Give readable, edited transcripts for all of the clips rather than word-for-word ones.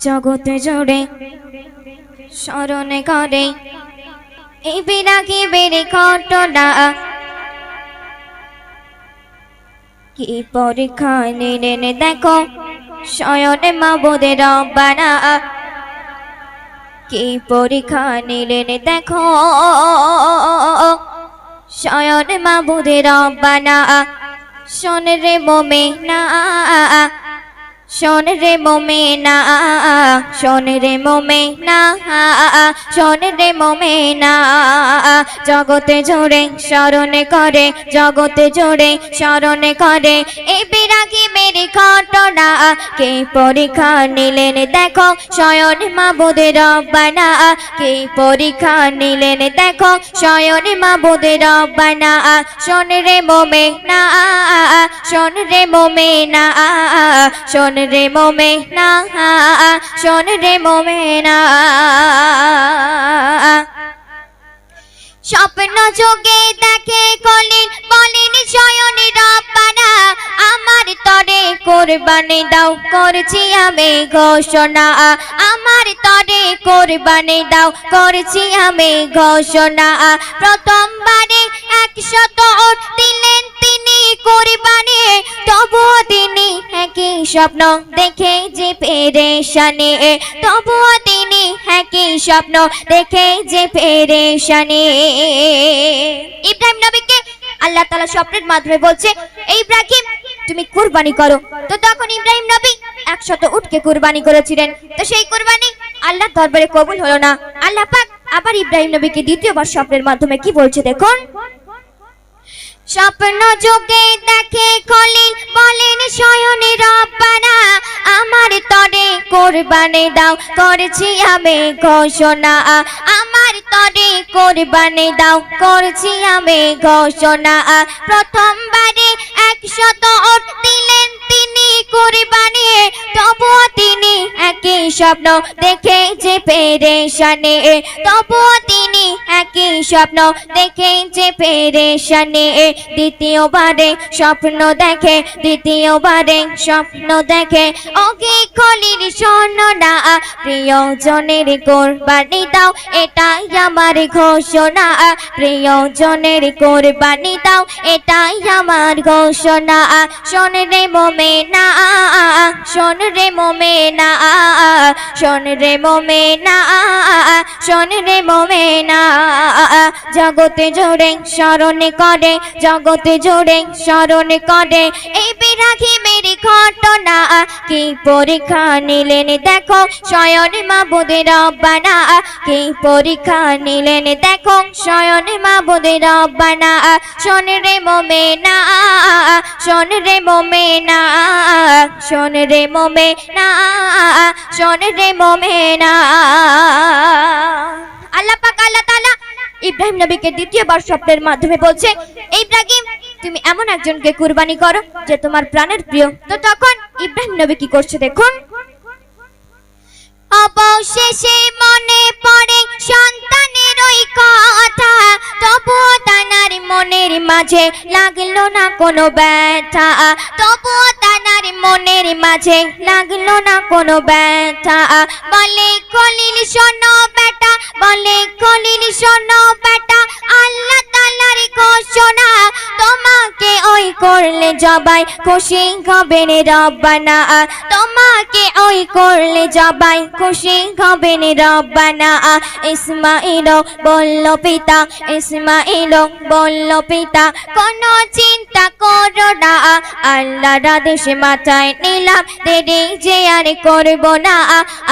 জগতে জোড়ে স্মরণে করে এই বিরাগী বেড়ে ঘটনা কি পরীক্ষা নিলেন দেখো শয়নে মাবুদের রব্বানা কি পরীক্ষা নিলেন দেখো শয়নে মাবুদের রব্বানা শোন রে মোমেনা শোন রে মোমেনা শোন রে মোমেনা শোন রে মোমেনা জগতে জোড়ে স্মরণে করে জগতে জোড়ে স্মরণে করে এই বিরাগী মেরি ঘটনা কে পরীক্ষা নিলেন দেখো স্বয়ন মাবুদের রব্বানা কে পরীক্ষা নিলেন দেখো স্বয়ন মাবুদের রব্বানা শোন রে মোমেনা শোন রে মোমেনা শোন রে মোমেনা শোন রে মোমেনা স্বপ্ন যোগে দেখে কলিন বলেন স্বয়ন রব্বানা আমার তরে কুরবানি দাও করছি আমি ঘোষণা আমার তরে কুরবানি দাও করছি আমি ঘোষণা প্রথমবারে 100 উট দিলেন তিনি কুরবানি তবুও তিনি একই স্বপ্ন দেখে যে পেরেশানি তবুও তিনি একই স্বপ্ন দেখে যে পেরেশানি ইব্রাহিম নবীকে আল্লাহ তাআলা স্বপ্নের মাধ্যমে বলছে ইব্রাহিম তুমি কুরবানি করো তো তখন ইব্রাহিম নবী 100 উটকে কুরবানি করেছিলেন তো সেই কুরবানি আল্লাহর দরবারে কবুল হলো না আল্লাহ পাক আবার ইব্রাহিম নবীকে দ্বিতীয়বার স্বপ্নের মাধ্যমে কি বলছে দেখুন স্বপ্ন যোগে দেখে খলিল বলেন স্বয়ন রব্বানা আমার তরে কুরবানি দাও করছি আমি ঘোষণা আমার তরে কুরবানি দাও করছি আমি ঘোষণা প্রথমবারে 100 উট দিলেন তিনি কুরবানি তবুও তিনি একই স্বপ্ন দেখে যে পেরেশানি তবুও তিনি একই স্বপ্ন দেখে যে পেরেশানি দ্বিতীয়বারে স্বপ্ন দেখে দ্বিতীয়বারে স্বপ্ন দেখে ওকে খলিল শোনো না প্রিয়জনের কুরবানি দাও এটাই আমার ঘোষণা প্রিয়জনের কুরবানি দাও এটাই আমার ঘোষণা শোন রে মোমেনা শোন রে মোমেনা শোন রে মোমেনা শোন রে মোমেনা জগতে জোড়ে স্মরণে করে জগতে জোড়ে স্মরণে করে এই বিরাগী মেরি ঘটনা কি পরীক্ষা নিলেন দেখো স্বয়ন মাবুদের রব্বানা কি পরীক্ষা নিলেন দেখো স্বয়ন মাবুদের রব্বানা শোন রে মোমেনা শোন রে মোমেনা শোন রে মোমেনা শোন রে মোমেনা আল্লাহ পাক আল্লাহ তাআলা ইব্রাহিম নবীকে দ্বিতীয়বার স্বপ্নের মাধ্যমে বলছে ইব্রাহিম তুমি এমন একজনকে কুরবানি করো যে তোমার প্রাণের প্রিয় তো তখন ইব্রাহিম নবী কি করছে দেখুন অবশেষে মনে পড়ে সন্তানের ওই কথা তবুও তানার মনের মাঝে লাগলো না কোনো ব্যথা তবুও তানার মনের মাঝে লাগলো না কোনো ব্যথা বলে খলিল শোনো বেটা বলে খলিল শোনো বেটা আল্লাহ তাআলার ঘোষণা তোমাকে ওই করলে জবাই খুশি হবেন রব্বানা তোমাকে ওই করলে জবাই খুশি হবেন রব্বানা ইসমাঈল বলল পিতা ইসমাঈল বলল পিতা কোনো চিন্তা করো না আল্লাহর আদেশ মাথায় নিলাম দেরি যে আর করব না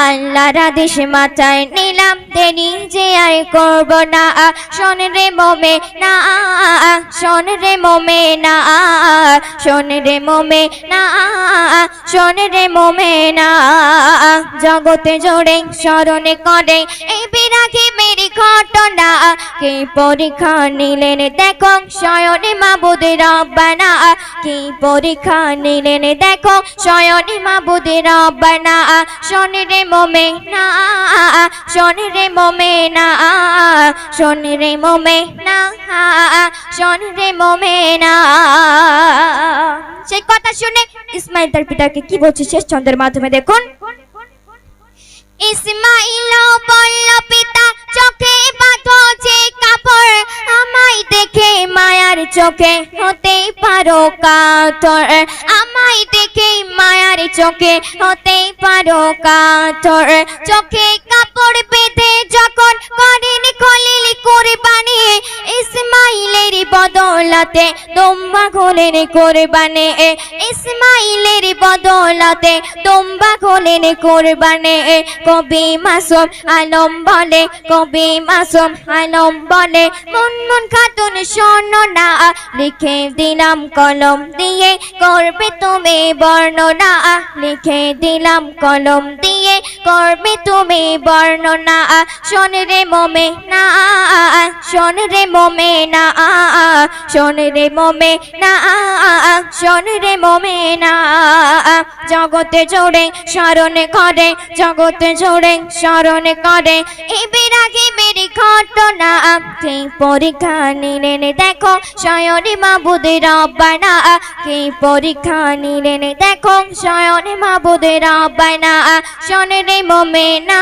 আল্লাহর আদেশ মাথায় নিলাম দেরি যে আর করব না শোন রে মোমেনা শোন রে মোমেনা শোন রে মোমেনা শোন রে মোমেনা জগতে জোড়ে স্মরণে করে এই বিরাগী মেরি ঘটনা কি পরীক্ষা নিলেন দেখো স্বয়ন মাবুদের রব্বানা কি পরীক্ষা নিলেন দেখো স্বয়ন মাবুদের রব্বানা শোন রে মোমেনা শোন রে মোমেনা শোন রে মোমেনা শোন রে মোমেনা সেই কথা শুনে ইসমাইল তার পিতাকে কি বলছে শেষ ছন্দের মাধ্যমে দেখুন ইসমাইল বলল পিতা চোখে বাঁধো যে কাপড় আমায় দেখে মায়ার চোখে হতে পারো কাতর আমায় দেখে মায়ার চোখে হতে পারো কাতর চোখে কাপড় বেঁধে যখন করেন খলিল কুরবানি ইসমাইলের বদলাতে দুম্বা হলেন কুরবানি ইসমাইলের বদলাতে দুম্বা হলেন কুরবানি কবি মাসুম আলম বলে কবি মাসুম আলম বলে মুনমুন খাতুন শোনো না লিখে দিলাম কলম দিয়ে করবে তুমি বর্ণনা লিখে দিলাম কলম দিয়ে করবে তুমি বর্ণনা শোন রে মোমে না শোন রে মোমে না শোন রে মোমে না শোন রে মোমে না জগতে জোড়ে স্মরণ করে জগতে জোড়ে স্মরণ করে এবার আগে মেরি ঘটনা কি পরীক্ষা নিলেন দেখো স্বয়ং মাবুদের রব্বানা কি পরীক্ষা নিলেন দেখো স্বয়ং মাবুদের রব্বানা শোন রে মোমেনা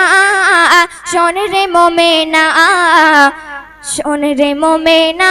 শোন রে মোমেনা শোন রে মোমেনা